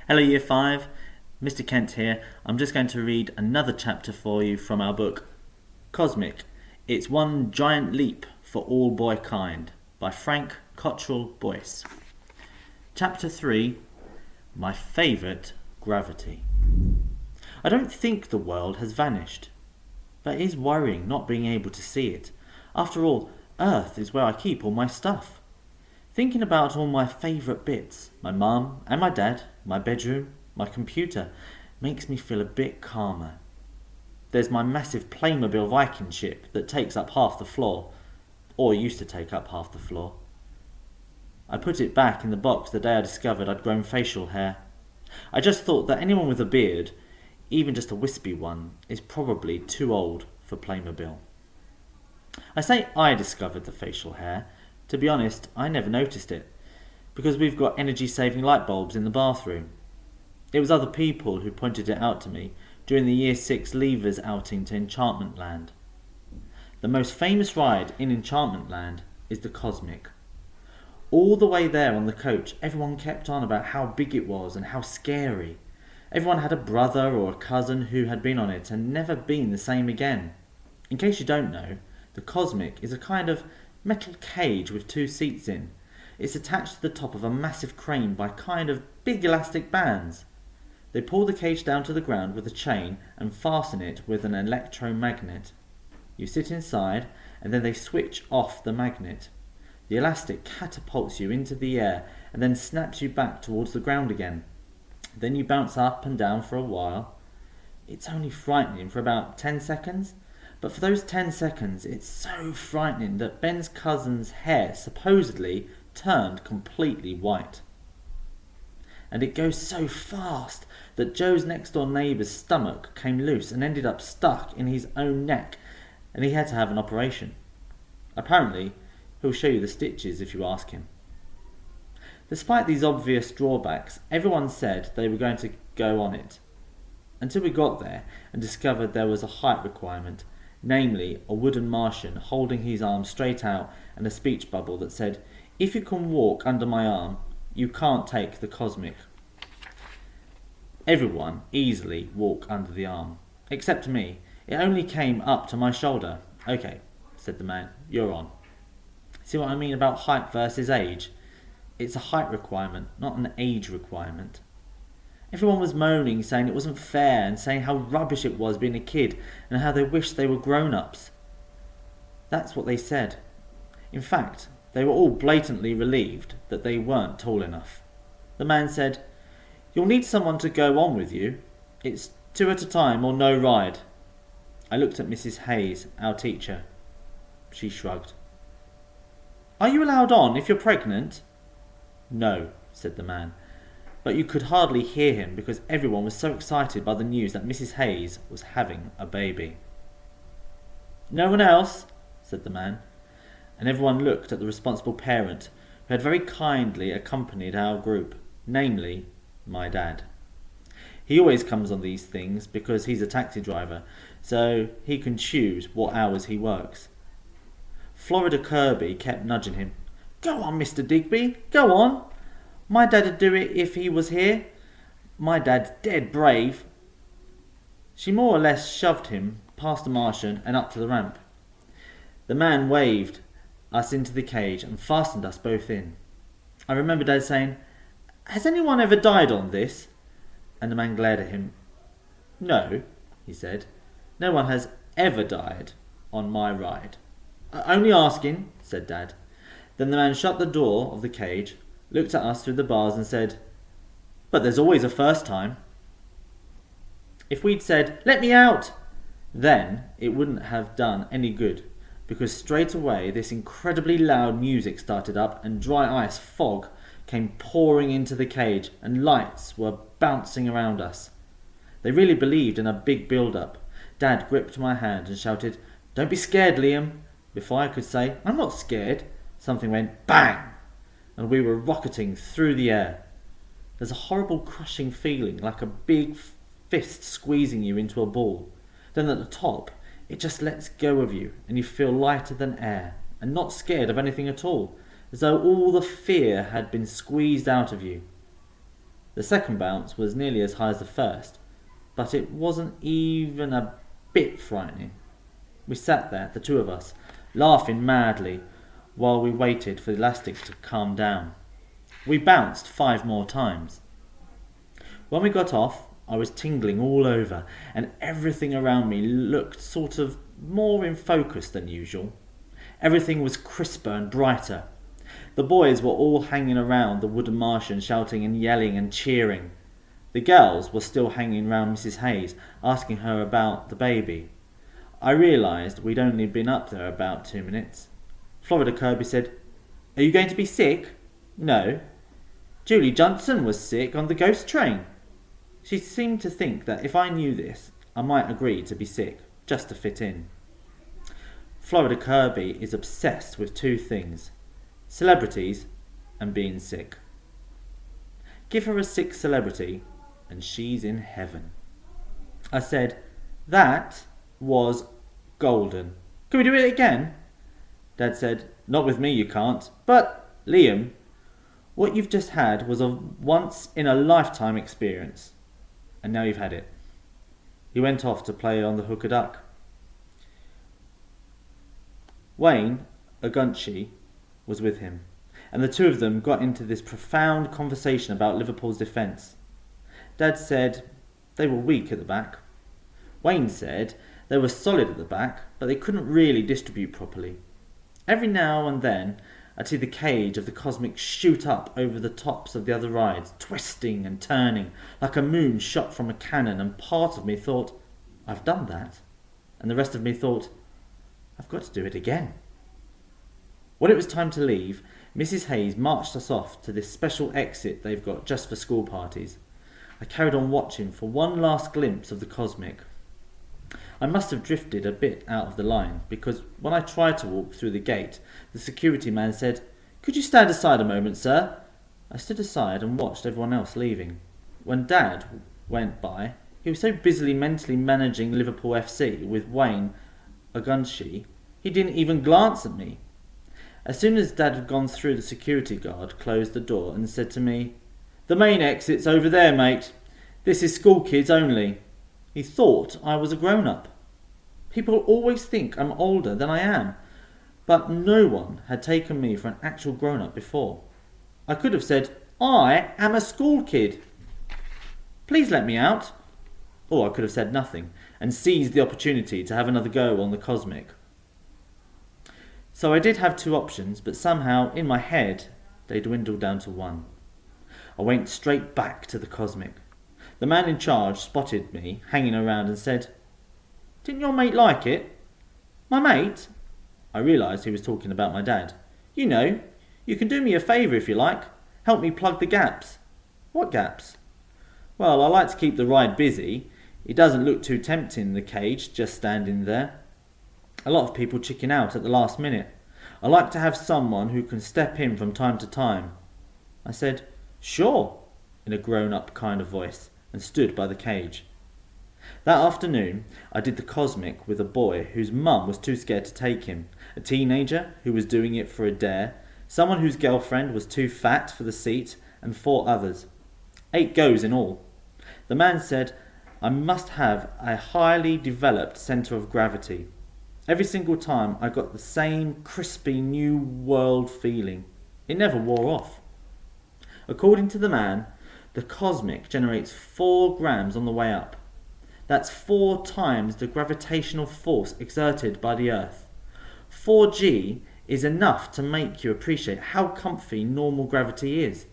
Hello Year 5, Mr. Kent here. I'm just going to read another chapter for you from our book, Cosmic. It's One Giant Leap for All Boy Kind by Frank Cottrell Boyce. Chapter 3, My Favourite Gravity. I don't think the world has vanished, but it is worrying not being able to see it. After all, Earth is where I keep all my stuff. Thinking about all my favourite bits, my mum and my dad, my bedroom, my computer, makes me feel a bit calmer. There's my massive Playmobil Viking ship that takes up half the floor, or used to take up half the floor. I put it back in the box the day I discovered I'd grown facial hair. I just thought that anyone with a beard, even just a wispy one, is probably too old for Playmobil. I say I discovered the facial hair. To be honest, I never noticed it, because we've got energy-saving light bulbs in the bathroom. It was other people who pointed it out to me during the Year 6 Leavers outing to Enchantment Land. The most famous ride in Enchantment Land is the Cosmic. All the way there on the coach, everyone kept on about how big it was and how scary. Everyone had a brother or a cousin who had been on it and never been the same again. In case you don't know, the Cosmic is a kind of metal cage with two seats in. It's attached to the top of a massive crane by kind of big elastic bands. They pull the cage down to the ground with a chain and fasten it with an electromagnet. You sit inside and then they switch off the magnet. The elastic catapults you into the air and then snaps you back towards the ground again. Then you bounce up and down for a while. It's only frightening for about 10 seconds. But for those 10 seconds, it's so frightening that Ben's cousin's hair supposedly turned completely white. And it goes so fast that Joe's next door neighbour's stomach came loose and ended up stuck in his own neck, and he had to have an operation. Apparently, he'll show you the stitches if you ask him. Despite these obvious drawbacks, everyone said they were going to go on it. Until we got there and discovered there was a height requirement, namely a wooden Martian holding his arm straight out and a speech bubble that said, "If you can walk under my arm, you can't take the Cosmic." Everyone easily walked under the arm, except me. It only came up to my shoulder. "Okay," said the man, "you're on." See what I mean about height versus age? It's a height requirement, not an age requirement. Everyone was moaning, saying it wasn't fair and saying how rubbish it was being a kid and how they wished they were grown-ups. That's what they said. In fact, they were all blatantly relieved that they weren't tall enough. The man said, "You'll need someone to go on with you. It's 2 at a time or no ride." I looked at Mrs. Hayes, our teacher. She shrugged. "Are you allowed on if you're pregnant?" "No," said the man. But you could hardly hear him because everyone was so excited by the news that Mrs. Hayes was having a baby. "No one else?" said the man, and everyone looked at the responsible parent who had very kindly accompanied our group, namely, my dad. He always comes on these things because he's a taxi driver, so he can choose what hours he works. Florida Kirby kept nudging him. "Go on, Mr. Digby, go on. My dad'd do it if he was here. My dad's dead brave." She more or less shoved him past the Martian and up to the ramp. The man waved us into the cage and fastened us both in. I remember Dad saying, "Has anyone ever died on this?" And the man glared at him. "No," he said. "No one has ever died on my ride." "Only asking," said Dad. Then the man shut the door of the cage, looked at us through the bars and said, "But there's always a first time." If we'd said, "Let me out," then it wouldn't have done any good, because straight away this incredibly loud music started up and dry ice fog came pouring into the cage and lights were bouncing around us. They really believed in a big build-up. Dad gripped my hand and shouted, "Don't be scared, Liam." Before I could say, "I'm not scared," something went bang, and we were rocketing through the air. There's a horrible crushing feeling, like a big fist squeezing you into a ball. Then at the top, it just lets go of you, and you feel lighter than air, and not scared of anything at all, as though all the fear had been squeezed out of you. The second bounce was nearly as high as the first, but it wasn't even a bit frightening. We sat there, the two of us, laughing madly while we waited for the elastic to calm down. We bounced 5 more times. When we got off, I was tingling all over, and everything around me looked sort of more in focus than usual. Everything was crisper and brighter. The boys were all hanging around the wooden Martian, shouting and yelling and cheering. The girls were still hanging round Mrs. Hayes, asking her about the baby. I realised we'd only been up there about 2 minutes. Florida Kirby said, "Are you going to be sick?" "No." "Julie Johnson was sick on the ghost train." She seemed to think that if I knew this, I might agree to be sick, just to fit in. Florida Kirby is obsessed with 2 things: celebrities and being sick. Give her a sick celebrity and she's in heaven. I said, "That was golden. Can we do it again?" Dad said, "Not with me you can't. But, Liam, what you've just had was a once-in-a-lifetime experience. And now you've had it." He went off to play on the hook-a-duck. Wayne Agunci was with him, and the two of them got into this profound conversation about Liverpool's defence. Dad said they were weak at the back. Wayne said they were solid at the back, but they couldn't really distribute properly. Every now and then I'd see the cage of the Cosmic shoot up over the tops of the other rides, twisting and turning like a moon shot from a cannon, and part of me thought, I've done that, and the rest of me thought, I've got to do it again. When it was time to leave, Mrs. Hayes marched us off to this special exit they've got just for school parties. I carried on watching for one last glimpse of the Cosmic. I must have drifted a bit out of the line, because when I tried to walk through the gate, the security man said, "Could you stand aside a moment, sir?" I stood aside and watched everyone else leaving. When Dad went by, he was so busily mentally managing Liverpool FC with Wayne Agunci, he didn't even glance at me. As soon as Dad had gone through, the security guard closed the door and said to me, "The main exit's over there, mate. This is school kids only." He thought I was a grown-up. People always think I'm older than I am, but no one had taken me for an actual grown-up before. I could have said, "I am a school kid. Please let me out." Or I could have said nothing and seized the opportunity to have another go on the Cosmic. So I did have 2 options, but somehow in my head they dwindled down to 1. I went straight back to the Cosmic. The man in charge spotted me hanging around and said, "Didn't your mate like it?" "My mate?" I realised he was talking about my dad. "You know, you can do me a favour if you like. Help me plug the gaps." "What gaps?" "Well, I like to keep the ride busy. It doesn't look too tempting, the cage, just standing there. A lot of people chicken out at the last minute. I like to have someone who can step in from time to time." I said, "Sure," in a grown-up kind of voice, and stood by the cage. That afternoon, I did the Cosmic with a boy whose mum was too scared to take him, a teenager who was doing it for a dare, someone whose girlfriend was too fat for the seat, and 4 others. 8 goes in all. The man said I must have a highly developed centre of gravity. Every single time I got the same crispy new world feeling. It never wore off. According to the man, the Cosmic generates 4 grams on the way up. That's 4 times the gravitational force exerted by the Earth. 4G is enough to make you appreciate how comfy normal gravity is.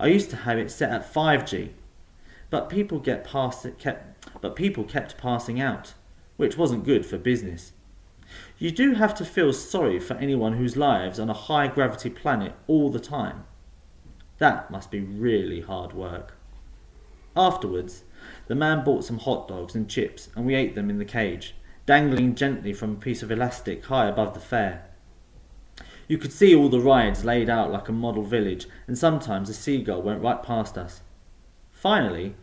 I used to have it set at 5G, but people kept passing out, which wasn't good for business. You do have to feel sorry for anyone whose lives on a high gravity planet all the time. That must be really hard work. Afterwards, the man bought some hot dogs and chips, and we ate them in the cage, dangling gently from a piece of elastic high above the fair. You could see all the rides laid out like a model village, and sometimes a seagull went right past us. Finally,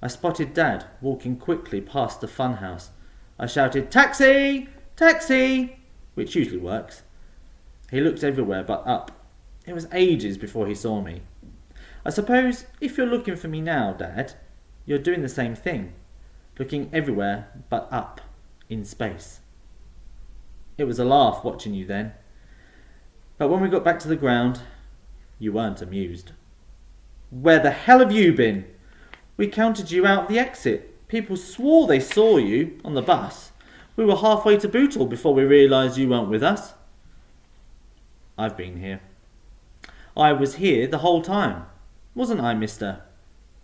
I spotted Dad walking quickly past the funhouse. I shouted, "Taxi! Taxi!" which usually works. He looked everywhere but up. It was ages before he saw me. I suppose if you're looking for me now, Dad, you're doing the same thing, looking everywhere but up, in space. It was a laugh watching you then, but when we got back to the ground, you weren't amused. Where the hell have you been? We counted you out the exit. People swore they saw you on the bus. We were halfway to Bootle before we realised you weren't with us. I've been here. I was here the whole time. Wasn't I, mister?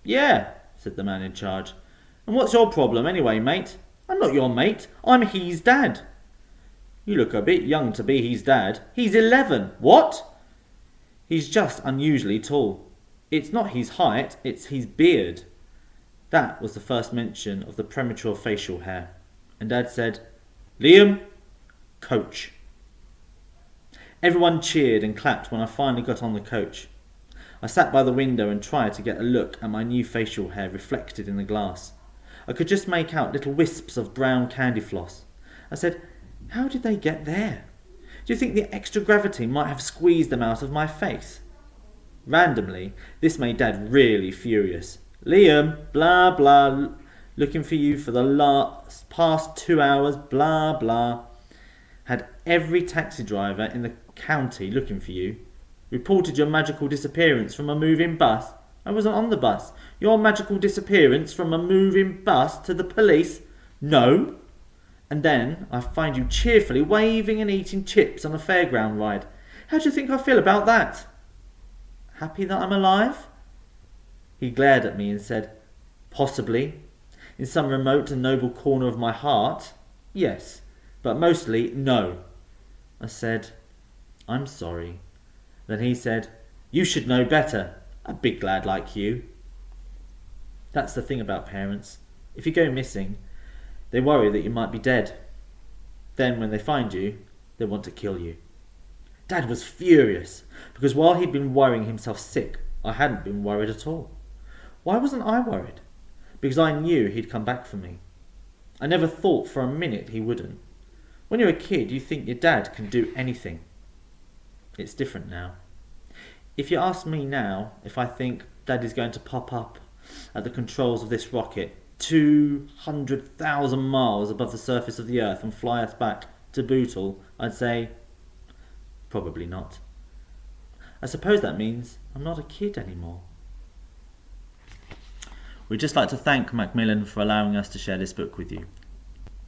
Yeah, said the man in charge. And what's your problem anyway, mate? I'm not your mate. I'm his dad. You look a bit young to be his dad. He's 11. What? He's just unusually tall. It's not his height, it's his beard. That was the first mention of the premature facial hair. And Dad said, Liam, coach. Everyone cheered and clapped when I finally got on the coach. I sat by the window and tried to get a look at my new facial hair reflected in the glass. I could just make out little wisps of brown candy floss. I said, how did they get there? Do you think the extra gravity might have squeezed them out of my face? Randomly, this made Dad really furious. Liam, blah blah, looking for you for the past 2 hours, blah blah. Had every taxi driver in the county looking for you. Reported your magical disappearance from a moving bus. I wasn't on the bus. Your magical disappearance from a moving bus to the police? No. And then I find you cheerfully waving and eating chips on a fairground ride. How do you think I feel about that? Happy that I'm alive? He glared at me and said, possibly. In some remote and noble corner of my heart, yes. But mostly, no. I said, I'm sorry. Then he said, you should know better, a big lad like you. That's the thing about parents. If you go missing, they worry that you might be dead. Then when they find you, they want to kill you. Dad was furious, because while he'd been worrying himself sick, I hadn't been worried at all. Why wasn't I worried? Because I knew he'd come back for me. I never thought for a minute he wouldn't. When you're a kid, you think your dad can do anything. It's different now. If you ask me now if I think Dad is going to pop up at the controls of this rocket 200,000 miles above the surface of the Earth and fly us back to Bootle, I'd say, probably not. I suppose that means I'm not a kid anymore. We'd just like to thank Macmillan for allowing us to share this book with you.